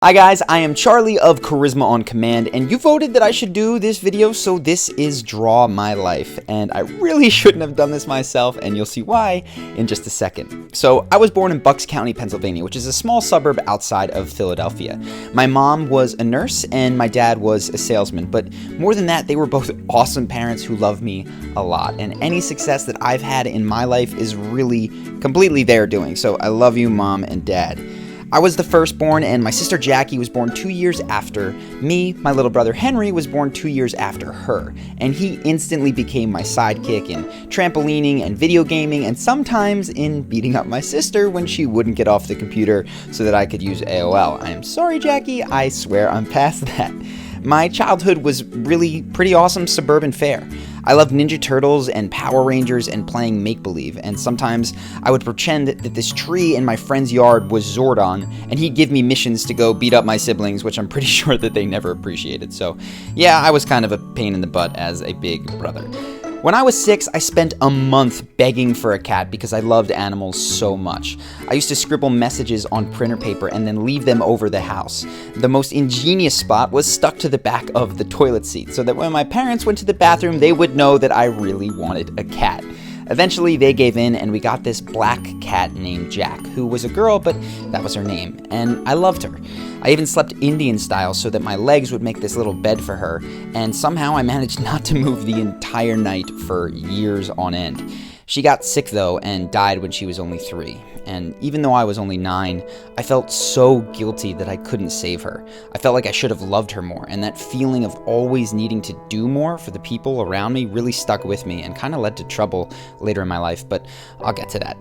Hi guys, I am Charlie of Charisma on Command, and you voted that I should do this video, so this is Draw My Life, and I really shouldn't have done this myself, and you'll see why in just a second. So, I was born in Bucks County, Pennsylvania, which is a small suburb outside of Philadelphia. My mom was a nurse, and my dad was a salesman, but more than that, they were both awesome parents who loved me a lot, and any success that I've had in my life is really completely their doing, so I love you, Mom and Dad. I was the firstborn, and my sister Jackie was born 2 years after me. My little brother Henry was born 2 years after her, and he instantly became my sidekick in trampolining and video gaming, and sometimes in beating up my sister when she wouldn't get off the computer so that I could use AOL. I am sorry, Jackie, I swear I'm past that. My childhood was really pretty awesome suburban fare. I loved Ninja Turtles and Power Rangers and playing make-believe, and sometimes I would pretend that this tree in my friend's yard was Zordon, and he'd give me missions to go beat up my siblings, which I'm pretty sure that they never appreciated. So yeah, I was kind of a pain in the butt as a big brother. When I was 6, I spent a month begging for a cat because I loved animals so much. I used to scribble messages on printer paper and then leave them over the house. The most ingenious spot was stuck to the back of the toilet seat so that when my parents went to the bathroom, they would know that I really wanted a cat. Eventually, they gave in, and we got this black cat named Jack, who was a girl, but that was her name, and I loved her. I even slept Indian style so that my legs would make this little bed for her, and somehow I managed not to move the entire night for years on end. She got sick though and died when she was only 3, and even though I was only 9, I felt so guilty that I couldn't save her. I felt like I should have loved her more, and that feeling of always needing to do more for the people around me really stuck with me and kind of led to trouble later in my life, but I'll get to that.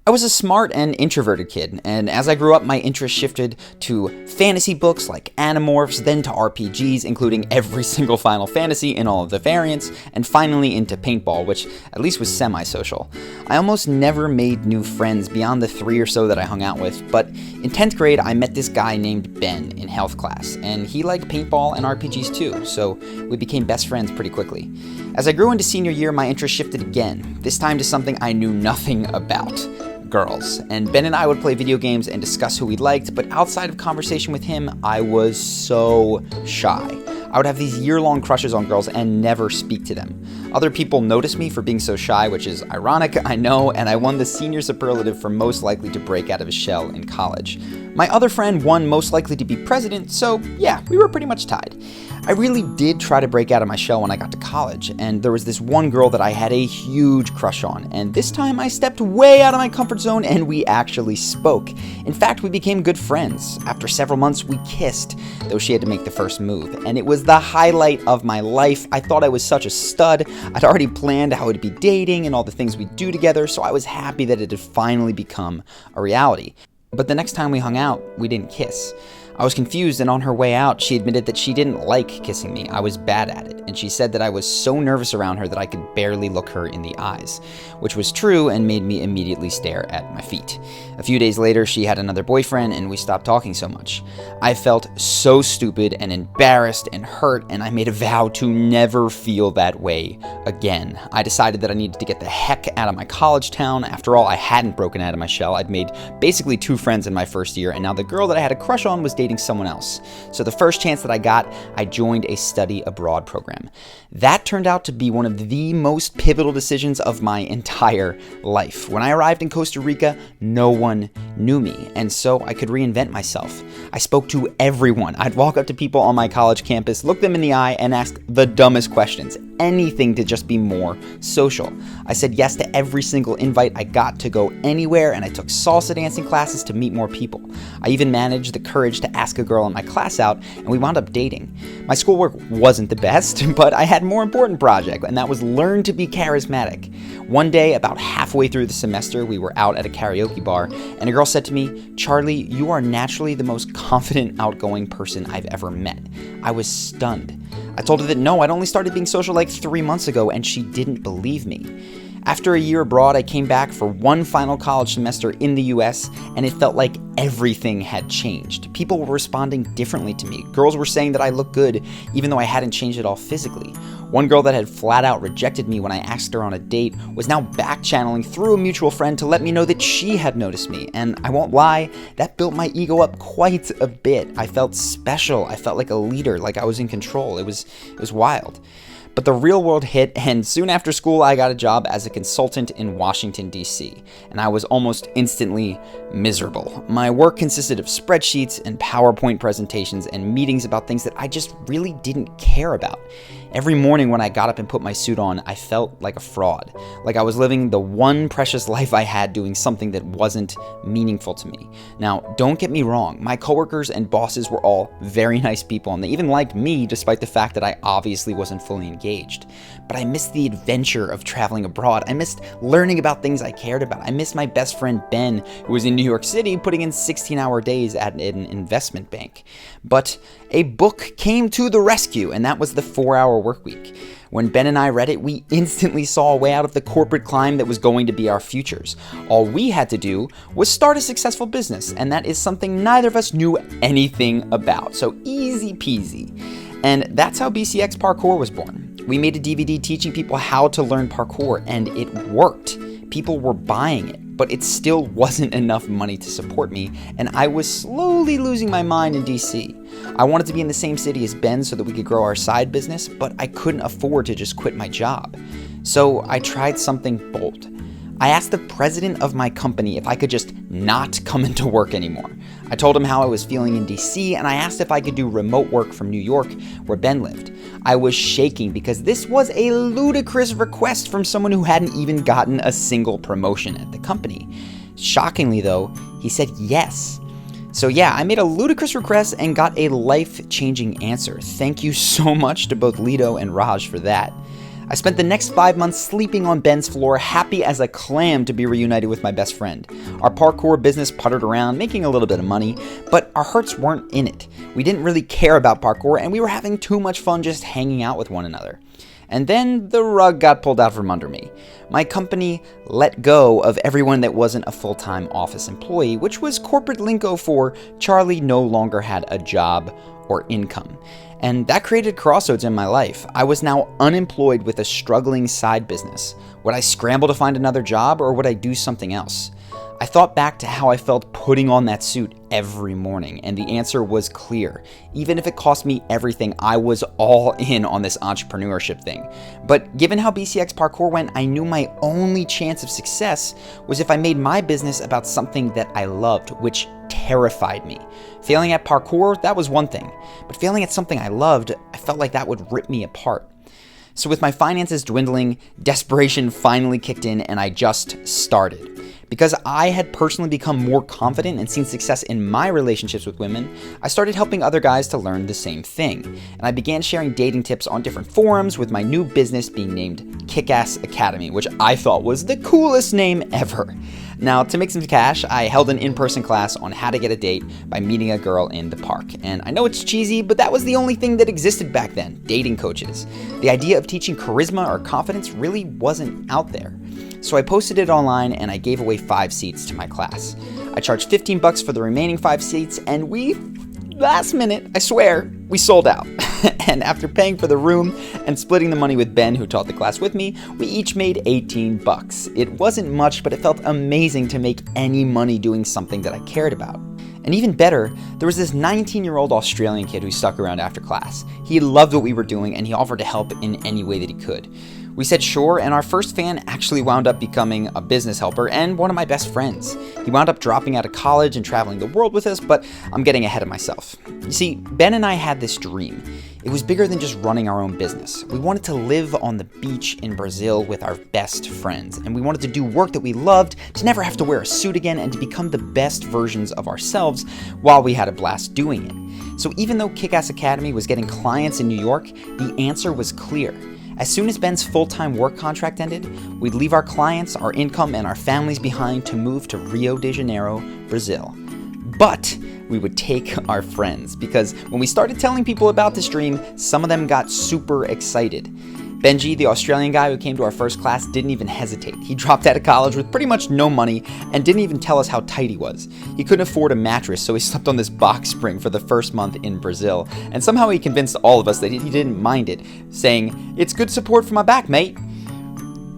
I was a smart and introverted kid, and as I grew up, my interest shifted to fantasy books like Animorphs, then to RPGs, including every single Final Fantasy in all of the variants, and finally into paintball, which at least was semi-social. I almost never made new friends beyond the 3 or so that I hung out with, but in 10th grade, I met this guy named Ben in health class, and he liked paintball and RPGs too, so we became best friends pretty quickly. As I grew into senior year, my interest shifted again, this time to something I knew nothing about. Girls. And Ben and I would play video games and discuss who we liked, but outside of conversation with him, I was so shy. I would have these year-long crushes on girls and never speak to them. Other people noticed me for being so shy, which is ironic, I know, and I won the senior superlative for most likely to break out of his shell in college. My other friend won most likely to be president, so yeah, we were pretty much tied. I really did try to break out of my shell when I got to college, and there was this one girl that I had a huge crush on, and this time I stepped way out of my comfort zone and we actually spoke. In fact, we became good friends. After several months, we kissed, though she had to make the first move, and it was the highlight of my life. I thought I was such a stud. I'd already planned how we'd be dating and all the things we'd do together, so I was happy that it had finally become a reality. But the next time we hung out, we didn't kiss. I was confused, and on her way out, she admitted that she didn't like kissing me. I was bad at it, and she said that I was so nervous around her that I could barely look her in the eyes, which was true and made me immediately stare at my feet. A few days later, she had another boyfriend, and we stopped talking so much. I felt so stupid and embarrassed and hurt, and I made a vow to never feel that way again. I decided that I needed to get the heck out of my college town. After all, I hadn't broken out of my shell. I'd made basically 2 friends in my first year, and now the girl that I had a crush on was dating someone else. So the first chance that I got, I joined a study abroad program. That turned out to be one of the most pivotal decisions of my entire life. When I arrived in Costa Rica, no one knew me, and so I could reinvent myself. I spoke to everyone. I'd walk up to people on my college campus, look them in the eye, and ask the dumbest questions. Anything to just be more social. I said yes to every single invite I got to go anywhere, and I took salsa dancing classes to meet more people. I even managed the courage to ask a girl in my class out, and we wound up dating. My schoolwork wasn't the best, but I had a more important project, and that was learn to be charismatic. One day, about halfway through the semester, we were out at a karaoke bar, and a girl said to me, "Charlie, you are naturally the most confident, outgoing person I've ever met." I was stunned. I told her that no, I'd only started being social like 3 months ago, and she didn't believe me. After a year abroad, I came back for one final college semester in the US, and it felt like everything had changed. People were responding differently to me. Girls were saying that I looked good, even though I hadn't changed at all physically. One girl that had flat out rejected me when I asked her on a date was now back-channeling through a mutual friend to let me know that she had noticed me, and I won't lie, that built my ego up quite a bit. I felt special. I felt like a leader, like I was in control. It was wild. But the real world hit, and soon after school, I got a job as a consultant in Washington, D.C., and I was almost instantly miserable. My work consisted of spreadsheets and PowerPoint presentations and meetings about things that I just really didn't care about. Every morning when I got up and put my suit on, I felt like a fraud, like I was living the one precious life I had doing something that wasn't meaningful to me. Now, don't get me wrong, my coworkers and bosses were all very nice people, and they even liked me despite the fact that I obviously wasn't fully engaged. But I missed the adventure of traveling abroad. I missed learning about things I cared about. I missed my best friend Ben, who was in New York City putting in 16-hour days at an investment bank. But a book came to the rescue, and that was the 4-Hour Workweek. When Ben and I read it, we instantly saw a way out of the corporate climb that was going to be our futures. All we had to do was start a successful business, and that is something neither of us knew anything about. So easy peasy. And that's how BCX Parkour was born. We made a DVD teaching people how to learn parkour, and it worked. People were buying it, but it still wasn't enough money to support me, and I was slowly losing my mind in DC. I wanted to be in the same city as Ben so that we could grow our side business, but I couldn't afford to just quit my job. So I tried something bold. I asked the president of my company if I could just not come into work anymore. I told him how I was feeling in DC, and I asked if I could do remote work from New York, where Ben lived. I was shaking because this was a ludicrous request from someone who hadn't even gotten a single promotion at the company. Shockingly though, he said yes. So yeah, I made a ludicrous request and got a life-changing answer. Thank you so much to both Lido and Raj for that. I spent the next 5 months sleeping on Ben's floor, happy as a clam to be reunited with my best friend. Our parkour business puttered around, making a little bit of money, but our hearts weren't in it. We didn't really care about parkour, and we were having too much fun just hanging out with one another. And then the rug got pulled out from under me. My company let go of everyone that wasn't a full-time office employee, which was corporate lingo for Charlie no longer had a job or income. And that created crossroads in my life. I was now unemployed with a struggling side business. Would I scramble to find another job, or would I do something else? I thought back to how I felt putting on that suit every morning, and the answer was clear. Even if it cost me everything, I was all in on this entrepreneurship thing. But given how BCX Parkour went, I knew my only chance of success was if I made my business about something that I loved, which terrified me. Failing at parkour, that was one thing, but failing at something I loved, I felt like that would rip me apart. So with my finances dwindling, desperation finally kicked in, and I just started. Because I had personally become more confident and seen success in my relationships with women, I started helping other guys to learn the same thing. And I began sharing dating tips on different forums, with my new business being named Kick-Ass Academy, which I thought was the coolest name ever. Now, to make some cash, I held an in-person class on how to get a date by meeting a girl in the park. And I know it's cheesy, but that was the only thing that existed back then, dating coaches. The idea of teaching charisma or confidence really wasn't out there. So I posted it online, and I gave away 5 seats to my class. I charged $15 for the remaining 5 seats, and last minute, I swear, we sold out. And after paying for the room and splitting the money with Ben, who taught the class with me, we each made $18. It wasn't much, but it felt amazing to make any money doing something that I cared about. And even better, there was this 19-year-old Australian kid who stuck around after class. He loved what we were doing, and he offered to help in any way that he could. We said sure, and our first fan actually wound up becoming a business helper and one of my best friends. He wound up dropping out of college and traveling the world with us, but I'm getting ahead of myself. You see, Ben and I had this dream. It was bigger than just running our own business. We wanted to live on the beach in Brazil with our best friends, and we wanted to do work that we loved, to never have to wear a suit again, and to become the best versions of ourselves while we had a blast doing it. So even though Kick-Ass Academy was getting clients in New York, the answer was clear. As soon as Ben's full-time work contract ended, we'd leave our clients, our income, and our families behind to move to Rio de Janeiro, Brazil. But we would take our friends, because when we started telling people about this dream, some of them got super excited. Benji, the Australian guy who came to our first class, didn't even hesitate. He dropped out of college with pretty much no money and didn't even tell us how tight he was. He couldn't afford a mattress, so he slept on this box spring for the first month in Brazil. And somehow he convinced all of us that he didn't mind it, saying, "It's good support for my back, mate."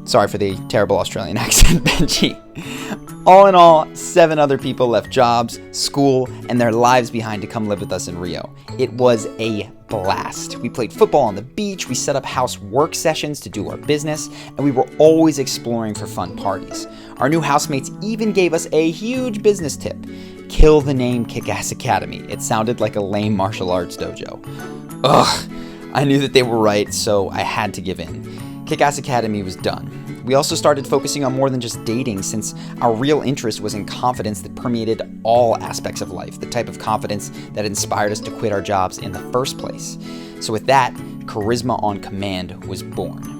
Sorry for the terrible Australian accent, Benji. All in all, 7 other people left jobs, school, and their lives behind to come live with us in Rio. It was a blast. We played football on the beach, we set up house work sessions to do our business, and we were always exploring for fun parties. Our new housemates even gave us a huge business tip. Kill the name Kick-Ass Academy. It sounded like a lame martial arts dojo. Ugh, I knew that they were right, so I had to give in. Kick-Ass Academy was done. We also started focusing on more than just dating, since our real interest was in confidence that permeated all aspects of life, the type of confidence that inspired us to quit our jobs in the first place. So with that, Charisma on Command was born.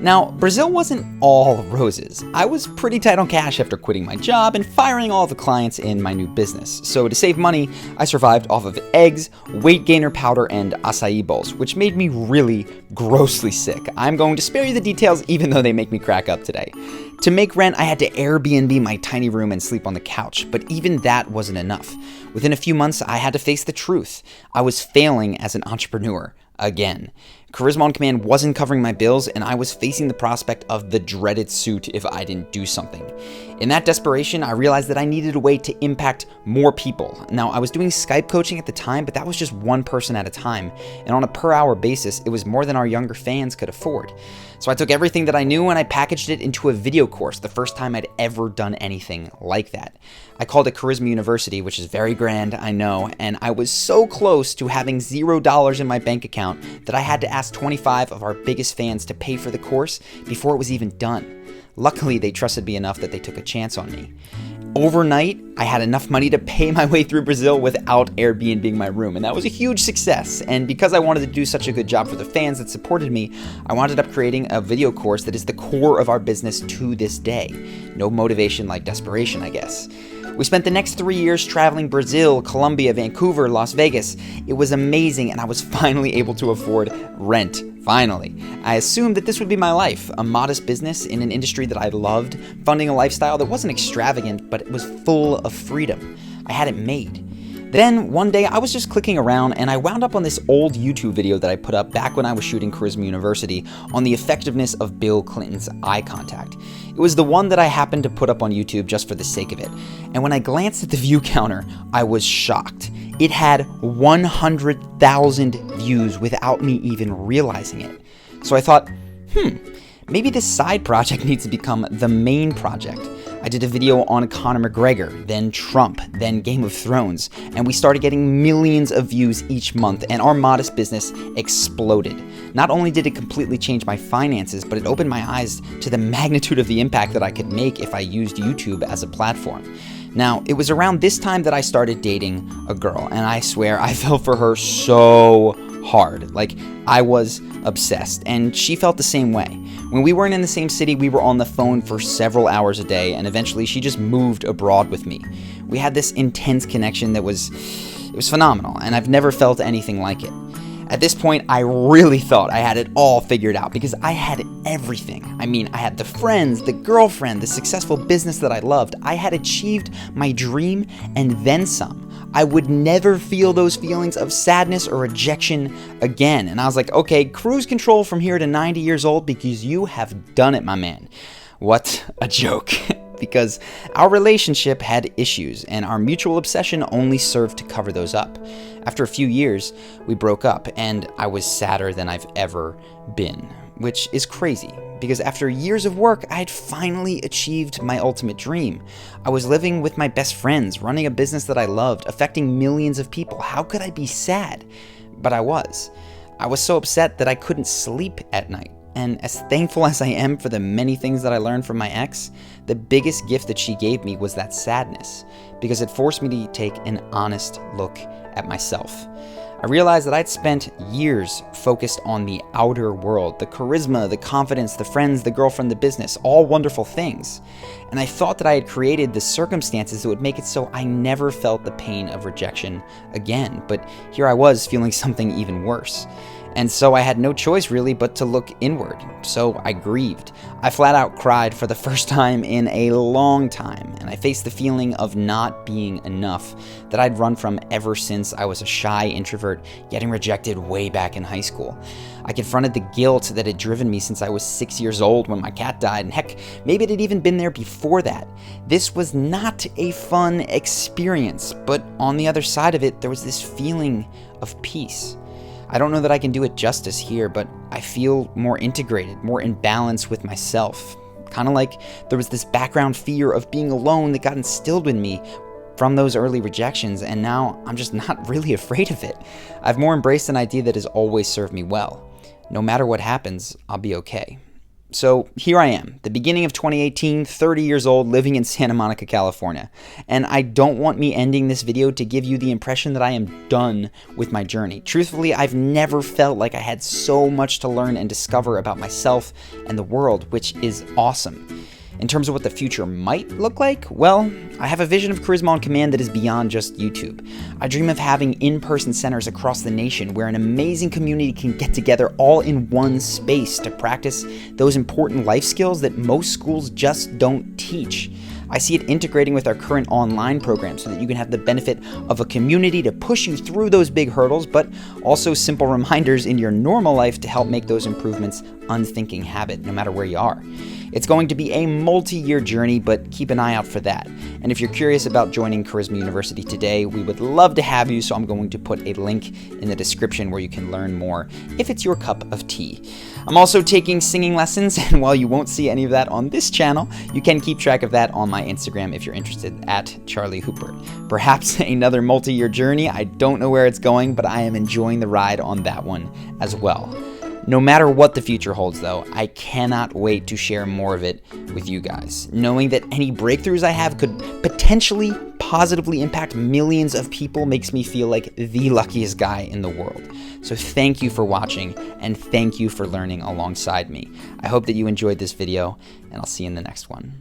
Now, Brazil wasn't all roses. I was pretty tight on cash after quitting my job and firing all the clients in my new business. So to save money, I survived off of eggs, weight gainer powder, and acai bowls, which made me really grossly sick. I'm going to spare you the details even though they make me crack up today. To make rent, I had to Airbnb my tiny room and sleep on the couch, but even that wasn't enough. Within a few months, I had to face the truth. I was failing as an entrepreneur again. Charisma on Command wasn't covering my bills, and I was facing the prospect of the dreaded suit if I didn't do something. In that desperation, I realized that I needed a way to impact more people. Now, I was doing Skype coaching at the time, but that was just one person at a time, and on a per-hour basis, it was more than our younger fans could afford. So I took everything that I knew and I packaged it into a video course, the first time I'd ever done anything like that. I called it Charisma University, which is very grand, I know, and I was so close to having $0 in my bank account that I had to ask 25 of our biggest fans to pay for the course before it was even done. Luckily, they trusted me enough that they took a chance on me. Overnight, I had enough money to pay my way through Brazil without Airbnb my room, and that was a huge success. And because I wanted to do such a good job for the fans that supported me, I wound up creating a video course that is the core of our business to this day. No motivation like desperation, I guess. We spent the next 3 years traveling Brazil, Colombia, Vancouver, Las Vegas. It was amazing, and I was finally able to afford rent. Finally. I assumed that this would be my life, a modest business in an industry that I loved, funding a lifestyle that wasn't extravagant, but it was full of freedom. I had it made. Then, one day, I was just clicking around and I wound up on this old YouTube video that I put up back when I was shooting Charisma University on the effectiveness of Bill Clinton's eye contact. It was the one that I happened to put up on YouTube just for the sake of it. And when I glanced at the view counter, I was shocked. It had 100,000 views without me even realizing it. So I thought, maybe this side project needs to become the main project. I did a video on Conor McGregor, then Trump, then Game of Thrones, and we started getting millions of views each month, and our modest business exploded. Not only did it completely change my finances, but it opened my eyes to the magnitude of the impact that I could make if I used YouTube as a platform. Now, it was around this time that I started dating a girl, and I swear I fell for her so hard. Like, I was obsessed, and she felt the same way. When we weren't in the same city, we were on the phone for several hours a day, and eventually she just moved abroad with me. We had this intense connection that was phenomenal, and I've never felt anything like it. At this point, I really thought I had it all figured out because I had everything. I mean, I had the friends, the girlfriend, the successful business that I loved. I had achieved my dream and then some. I would never feel those feelings of sadness or rejection again. And I was like, okay, cruise control from here to 90 years old because you have done it, my man. What a joke. Because our relationship had issues, and our mutual obsession only served to cover those up. After a few years, we broke up, and I was sadder than I've ever been, which is crazy, because after years of work, I had finally achieved my ultimate dream. I was living with my best friends, running a business that I loved, affecting millions of people. How could I be sad? But I was. I was so upset that I couldn't sleep at night. And as thankful as I am for the many things that I learned from my ex, the biggest gift that she gave me was that sadness, because it forced me to take an honest look at myself. I realized that I'd spent years focused on the outer world, the charisma, the confidence, the friends, the girlfriend, the business, all wonderful things. And I thought that I had created the circumstances that would make it so I never felt the pain of rejection again. But here I was feeling something even worse. And so I had no choice really but to look inward. So I grieved. I flat out cried for the first time in a long time, and I faced the feeling of not being enough that I'd run from ever since I was a shy introvert getting rejected way back in high school. I confronted the guilt that had driven me since I was 6 years old when my cat died, and heck, maybe it had even been there before that. This was not a fun experience, but on the other side of it, there was this feeling of peace. I don't know that I can do it justice here, but I feel more integrated, more in balance with myself. Kind of like there was this background fear of being alone that got instilled in me from those early rejections, and now I'm just not really afraid of it. I've more embraced an idea that has always served me well. No matter what happens, I'll be okay. So here I am, the beginning of 2018, 30 years old, living in Santa Monica, California. And I don't want me ending this video to give you the impression that I am done with my journey. Truthfully, I've never felt like I had so much to learn and discover about myself and the world, which is awesome. In terms of what the future might look like, well, I have a vision of Charisma on Command that is beyond just YouTube. I dream of having in-person centers across the nation where an amazing community can get together all in one space to practice those important life skills that most schools just don't teach. I see it integrating with our current online program so that you can have the benefit of a community to push you through those big hurdles, but also simple reminders in your normal life to help make those improvements unthinking habit, no matter where you are. It's going to be a multi-year journey, but keep an eye out for that. And if you're curious about joining Charisma University today, we would love to have you, so I'm going to put a link in the description where you can learn more if it's your cup of tea. I'm also taking singing lessons, and while you won't see any of that on this channel, you can keep track of that on my Instagram if you're interested, at Charlie Houpert. Perhaps another multi-year journey. I don't know where it's going, but I am enjoying the ride on that one as well. No matter what the future holds, though, I cannot wait to share more of it with you guys. Knowing that any breakthroughs I have could potentially positively impact millions of people makes me feel like the luckiest guy in the world. So thank you for watching, and thank you for learning alongside me. I hope that you enjoyed this video, and I'll see you in the next one.